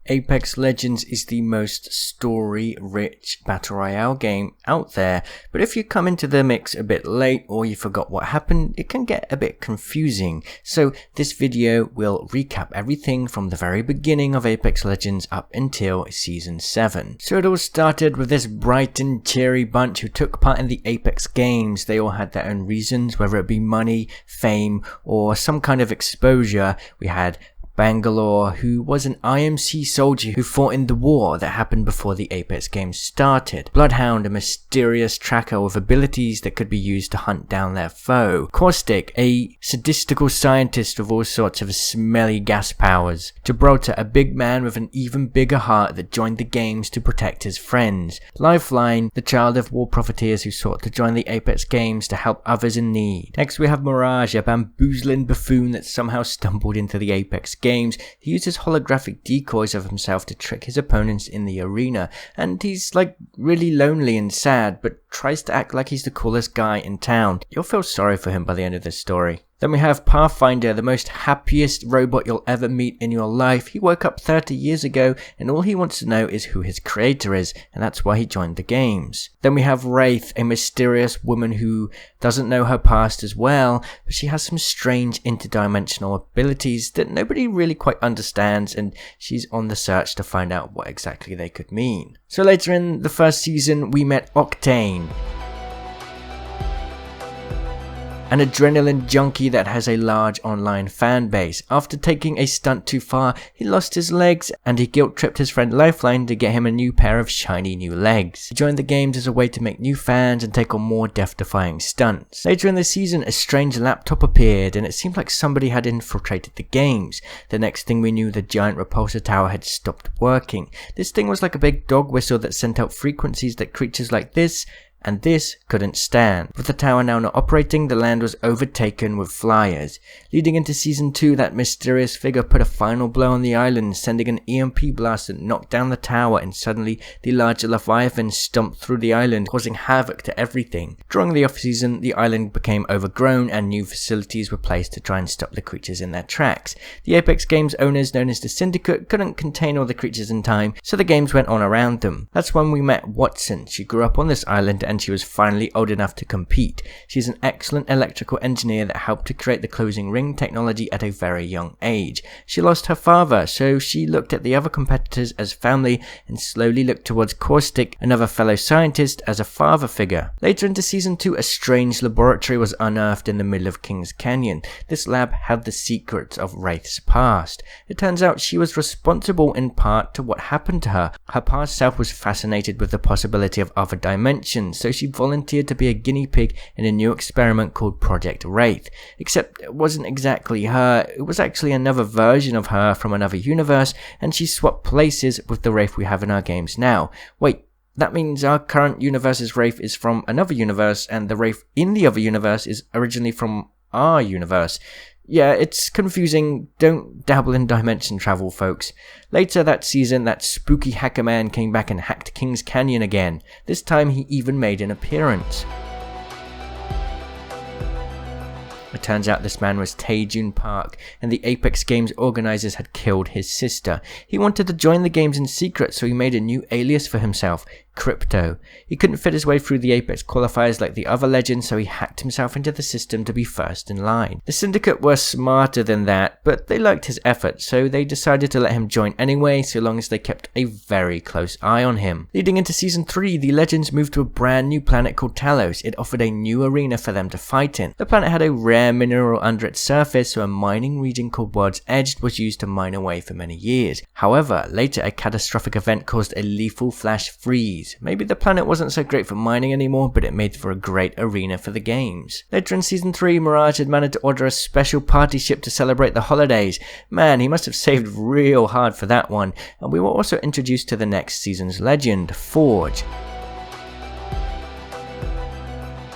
Apex Legends is the most story-rich battle royale game out there, but if you come into the mix a bit late or you forgot what happened, it can get a bit confusing. So this video will recap everything from the very beginning of Apex Legends up until Season 7. So it all started with this bright and cheery bunch who took part in the Apex games. They all had their own reasons, whether it be money, fame, or some kind of exposure. We had Bangalore, who was an IMC soldier who fought in the war that happened before the Apex games started. Bloodhound, a mysterious tracker with abilities that could be used to hunt down their foe. Caustic, a sadistical scientist with all sorts of smelly gas powers. Gibraltar, a big man with an even bigger heart that joined the games to protect his friends. Lifeline, the child of war profiteers who sought to join the Apex games to help others in need. Next we have Mirage, a bamboozling buffoon that somehow stumbled into the Apex games. He uses holographic decoys of himself to trick his opponents in the arena, and he's like really lonely and sad, but tries to act like he's the coolest guy in town. You'll feel sorry for him by the end of this story. Then we have Pathfinder, the most happiest robot you'll ever meet in your life. He woke up 30 years ago and all he wants to know is who his creator is, and that's why he joined the games. Then we have Wraith, a mysterious woman who doesn't know her past as well, but she has some strange interdimensional abilities that nobody really quite understands, and she's on the search to find out what exactly they could mean. So later in the first season we met Octane, an adrenaline junkie that has a large online fan base. After taking a stunt too far, he lost his legs and he guilt-tripped his friend Lifeline to get him a new pair of shiny new legs. He joined the games as a way to make new fans and take on more death-defying stunts. Later in the season, a strange laptop appeared and it seemed like somebody had infiltrated the games. The next thing we knew, the giant repulsor tower had stopped working. This thing was like a big dog whistle that sent out frequencies that creatures like this and this couldn't stand. With the tower now not operating, the land was overtaken with flyers. Leading into Season 2, that mysterious figure put a final blow on the island, sending an EMP blast that knocked down the tower, and suddenly the larger Leviathan stomped through the island, causing havoc to everything. During the off-season, the island became overgrown and new facilities were placed to try and stop the creatures in their tracks. The Apex Games owners, known as the Syndicate, couldn't contain all the creatures in time, so the games went on around them. That's when we met Watson. She grew up on this island and she was finally old enough to compete. She's an excellent electrical engineer that helped to create the closing ring technology at a very young age. She lost her father, so she looked at the other competitors as family and slowly looked towards Caustic, another fellow scientist, as a father figure. Later into Season 2, a strange laboratory was unearthed in the middle of Kings Canyon. This lab held the secrets of Wraith's past. It turns out she was responsible in part to what happened to her. Her past self was fascinated with the possibility of other dimensions, so she volunteered to be a guinea pig in a new experiment called Project Wraith. Except it wasn't exactly her, it was actually another version of her from another universe, and she swapped places with the Wraith we have in our games now. Wait, that means our current universe's Wraith is from another universe, and the Wraith in the other universe is originally from our universe. Yeah, it's confusing. Don't dabble in dimension travel, folks. Later that season, that spooky hacker man came back and hacked Kings Canyon again. This time he even made an appearance. It turns out this man was Tae-Jun Park, and the Apex Games organizers had killed his sister. He wanted to join the games in secret, so he made a new alias for himself, Crypto. He couldn't fit his way through the Apex qualifiers like the other legends, so he hacked himself into the system to be first in line. The Syndicate were smarter than that, but they liked his efforts, so they decided to let him join anyway, so long as they kept a very close eye on him. Leading into Season 3, the legends moved to a brand new planet called Talos. It offered a new arena for them to fight in. The planet had a rare mineral under its surface, so a mining region called World's Edge was used to mine away for many years. However, later a catastrophic event caused a lethal flash freeze. Maybe the planet wasn't so great for mining anymore, but it made for a great arena for the games. Later in Season 3, Mirage had managed to order a special party ship to celebrate the holidays. Man, he must have saved real hard for that one. And we were also introduced to the next season's legend, Forge.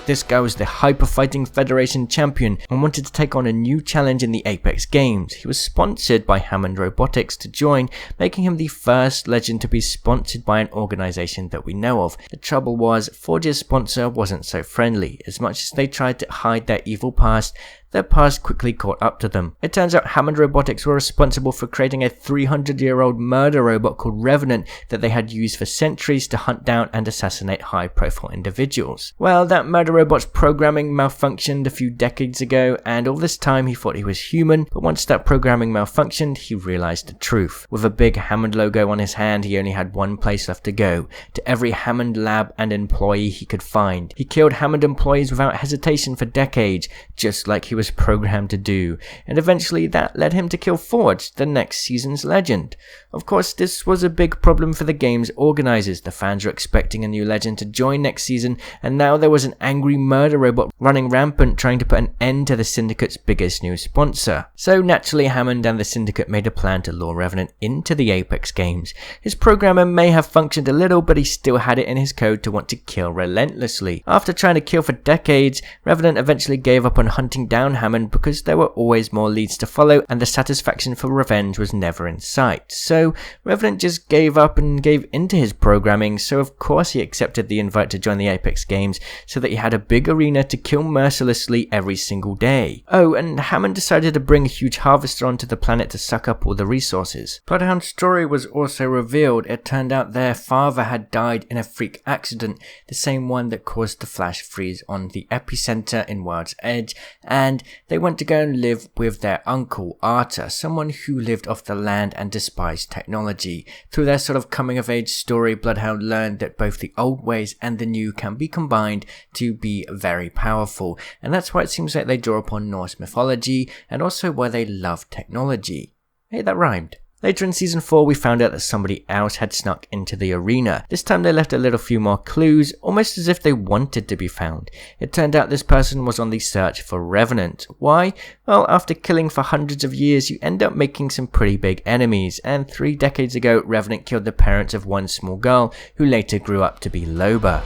This guy was the Hyper Fighting Federation champion and wanted to take on a new challenge in the Apex games. He was sponsored by Hammond Robotics to join, making him the first legend to be sponsored by an organization that we know of. The trouble was, Forge's sponsor wasn't so friendly. As much as they tried to hide their evil past, their past quickly caught up to them. It turns out Hammond Robotics were responsible for creating a 300-year-old murder robot called Revenant that they had used for centuries to hunt down and assassinate high-profile individuals. Well, that murder robot's programming malfunctioned a few decades ago, and all this time he thought he was human, but once that programming malfunctioned, he realized the truth. With a big Hammond logo on his hand, he only had one place left to go, to every Hammond lab and employee he could find. He killed Hammond employees without hesitation for decades, just like he was programmed to do, and eventually that led him to kill Forge, the next season's legend. Of course, this was a big problem for the game's organizers. The fans were expecting a new legend to join next season, and now there was an angry murder robot running rampant trying to put an end to the Syndicate's biggest new sponsor. So naturally, Hammond and the Syndicate made a plan to lure Revenant into the Apex games. His programmer may have functioned a little, but he still had it in his code to want to kill relentlessly. After trying to kill for decades, Revenant eventually gave up on hunting down Hammond because there were always more leads to follow and the satisfaction for revenge was never in sight. So Revenant just gave up and gave into his programming, so of course he accepted the invite to join the Apex games so that he had a big arena to kill mercilessly every single day. Oh, and Hammond decided to bring a huge harvester onto the planet to suck up all the resources. Bloodhound's story was also revealed. It turned out their father had died in a freak accident, the same one that caused the flash freeze on the epicenter in World's Edge, and they went to go and live with their uncle, Arta, someone who lived off the land and despised technology. Through their sort of coming-of-age story, Bloodhound learned that both the old ways and the new can be combined to be very powerful, and that's why it seems like they draw upon Norse mythology, and also why they love technology. Hey, that rhymed. Later in Season 4, we found out that somebody else had snuck into the arena. This time they left a little few more clues, almost as if they wanted to be found. It turned out this person was on the search for Revenant. Why? Well, after killing for hundreds of years, you end up making some pretty big enemies, and 3 decades ago, Revenant killed the parents of one small girl, who later grew up to be Loba.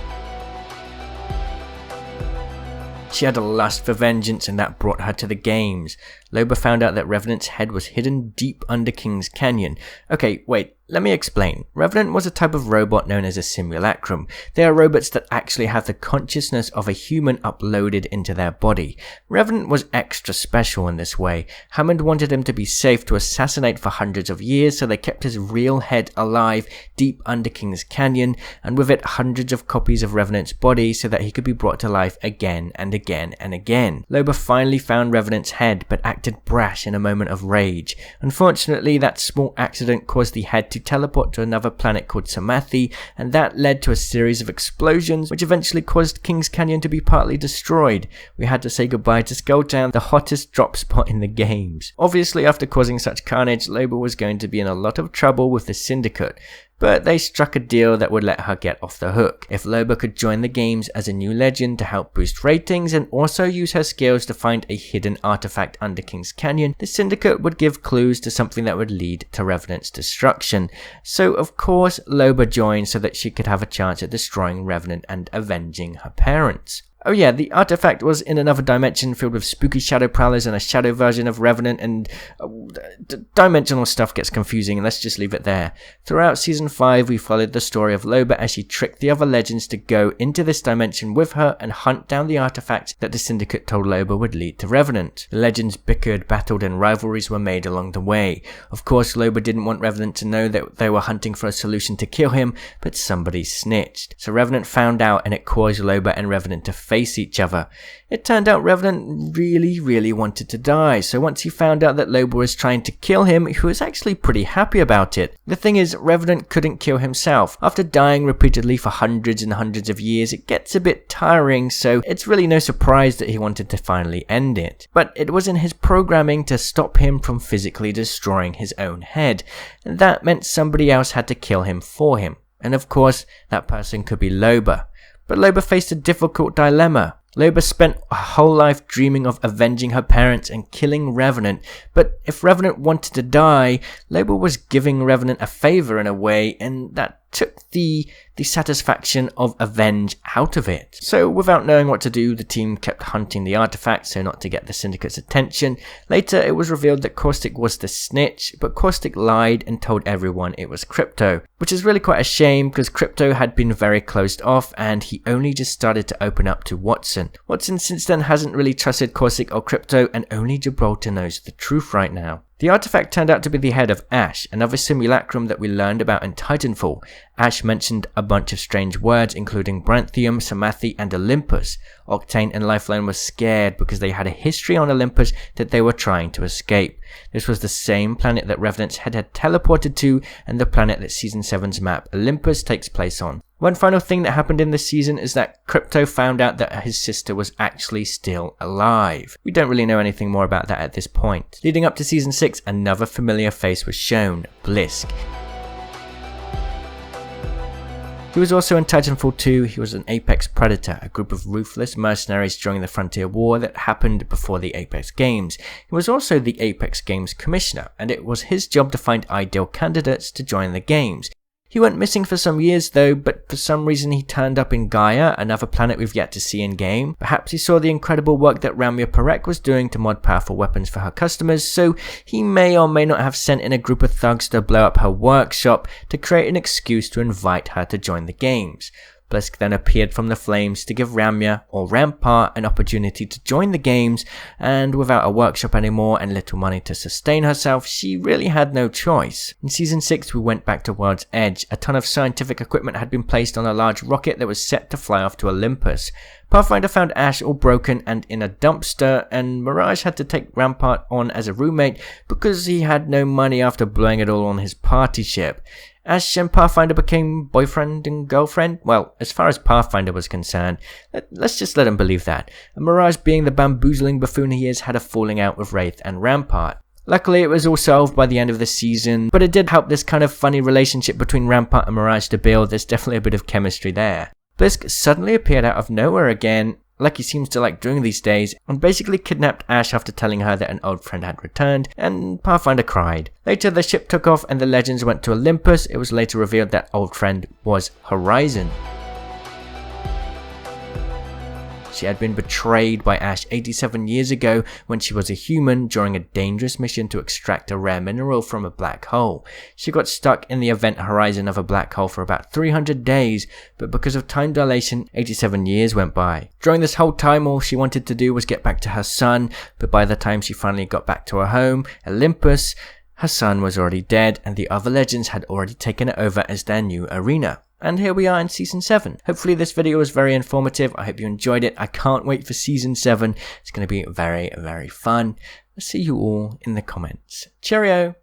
She had a lust for vengeance, and that brought her to the games. Loba found out that Revenant's head was hidden deep under King's Canyon. Okay, wait, let me explain. Revenant was a type of robot known as a simulacrum. They are robots that actually have the consciousness of a human uploaded into their body. Revenant was extra special in this way. Hammond wanted him to be safe to assassinate for hundreds of years, so they kept his real head alive deep under King's Canyon, and with it hundreds of copies of Revenant's body so that he could be brought to life again and again and again. Loba finally found Revenant's head, but acted brash in a moment of rage. Unfortunately, that small accident caused the head to teleport to another planet called Samathi, and that led to a series of explosions, which eventually caused King's Canyon to be partly destroyed. We had to say goodbye to Skulltown, the hottest drop spot in the games. Obviously, after causing such carnage, Loba was going to be in a lot of trouble with the Syndicate, but they struck a deal that would let her get off the hook. If Loba could join the games as a new legend to help boost ratings and also use her skills to find a hidden artifact under King's Canyon, the Syndicate would give clues to something that would lead to Revenant's destruction. So of course Loba joined so that she could have a chance at destroying Revenant and avenging her parents. Oh yeah, the artifact was in another dimension filled with spooky shadow prowlers and a shadow version of Revenant, and dimensional stuff gets confusing, and let's just leave it there. Throughout Season 5, we followed the story of Loba as she tricked the other legends to go into this dimension with her and hunt down the artifact that the Syndicate told Loba would lead to Revenant. The legends bickered, battled, and rivalries were made along the way. Of course, Loba didn't want Revenant to know that they were hunting for a solution to kill him, but somebody snitched. So Revenant found out, and it caused Loba and Revenant to face each other. It turned out Revenant really wanted to die, so once he found out that Loba was trying to kill him, he was actually pretty happy about it. The thing is, Revenant couldn't kill himself. After dying repeatedly for hundreds and hundreds of years, it gets a bit tiring, so it's really no surprise that he wanted to finally end it. But it was in his programming to stop him from physically destroying his own head, and that meant somebody else had to kill him for him. And of course, that person could be Loba. But Loba faced a difficult dilemma. Loba spent a whole life dreaming of avenging her parents and killing Revenant, but if Revenant wanted to die, Loba was giving Revenant a favor in a way, and that took the satisfaction of avenge out of it. So without knowing what to do, the team kept hunting the artifact so not to get the Syndicate's attention. Later it was revealed that Caustic was the snitch, but Caustic lied and told everyone it was Crypto, which is really quite a shame because Crypto had been very closed off and he only just started to open up to Watson. Watson since then hasn't really trusted Caustic or Crypto, and only Gibraltar knows the truth right now. The artifact turned out to be the head of Ash, another simulacrum that we learned about in Titanfall. Ash mentioned a bunch of strange words including Branthium, Samathi and Olympus. Octane and Lifeline were scared because they had a history on Olympus that they were trying to escape. This was the same planet that Revenant's head had teleported to and the planet that Season 7's map Olympus takes place on. One final thing that happened in this season is that Crypto found out that his sister was actually still alive. We don't really know anything more about that at this point. Leading up to Season 6, another familiar face was shown, Blisk. He was also in Titanfall 2, he was an Apex Predator, a group of ruthless mercenaries during the Frontier War that happened before the Apex Games. He was also the Apex Games Commissioner, and it was his job to find ideal candidates to join the games. He went missing for some years though, but for some reason he turned up in Gaia, another planet we've yet to see in game. Perhaps he saw the incredible work that Ramya Parekh was doing to mod powerful weapons for her customers, so he may or may not have sent in a group of thugs to blow up her workshop to create an excuse to invite her to join the games. Blisk then appeared from the flames to give Ramya, or Rampart, an opportunity to join the games, and without a workshop anymore and little money to sustain herself, she really had no choice. In Season 6 we went back to World's Edge. A ton of scientific equipment had been placed on a large rocket that was set to fly off to Olympus. Pathfinder found Ash all broken and in a dumpster, and Mirage had to take Rampart on as a roommate because he had no money after blowing it all on his party ship. Ash and Pathfinder became boyfriend and girlfriend? Well, as far as Pathfinder was concerned, let's just let him believe that. And Mirage, being the bamboozling buffoon he is, had a falling out with Wraith and Rampart. Luckily, it was all solved by the end of the season, but it did help this kind of funny relationship between Rampart and Mirage to build. There's definitely a bit of chemistry there. Blisk suddenly appeared out of nowhere again, like he seems to like doing these days, and basically kidnapped Ash after telling her that an old friend had returned, and Pathfinder cried. Later the ship took off and the legends went to Olympus. It was later revealed that old friend was Horizon. She had been betrayed by Ash 87 years ago when she was a human during a dangerous mission to extract a rare mineral from a black hole. She got stuck in the event horizon of a black hole for about 300 days, but because of time dilation, 87 years went by. During this whole time, all she wanted to do was get back to her son, but by the time she finally got back to her home, Olympus, her son was already dead and the other legends had already taken it over as their new arena. And here we are in Season 7. Hopefully this video was very informative. I hope you enjoyed it. I can't wait for Season 7. It's going to be very, very fun. I'll see you all in the comments. Cheerio!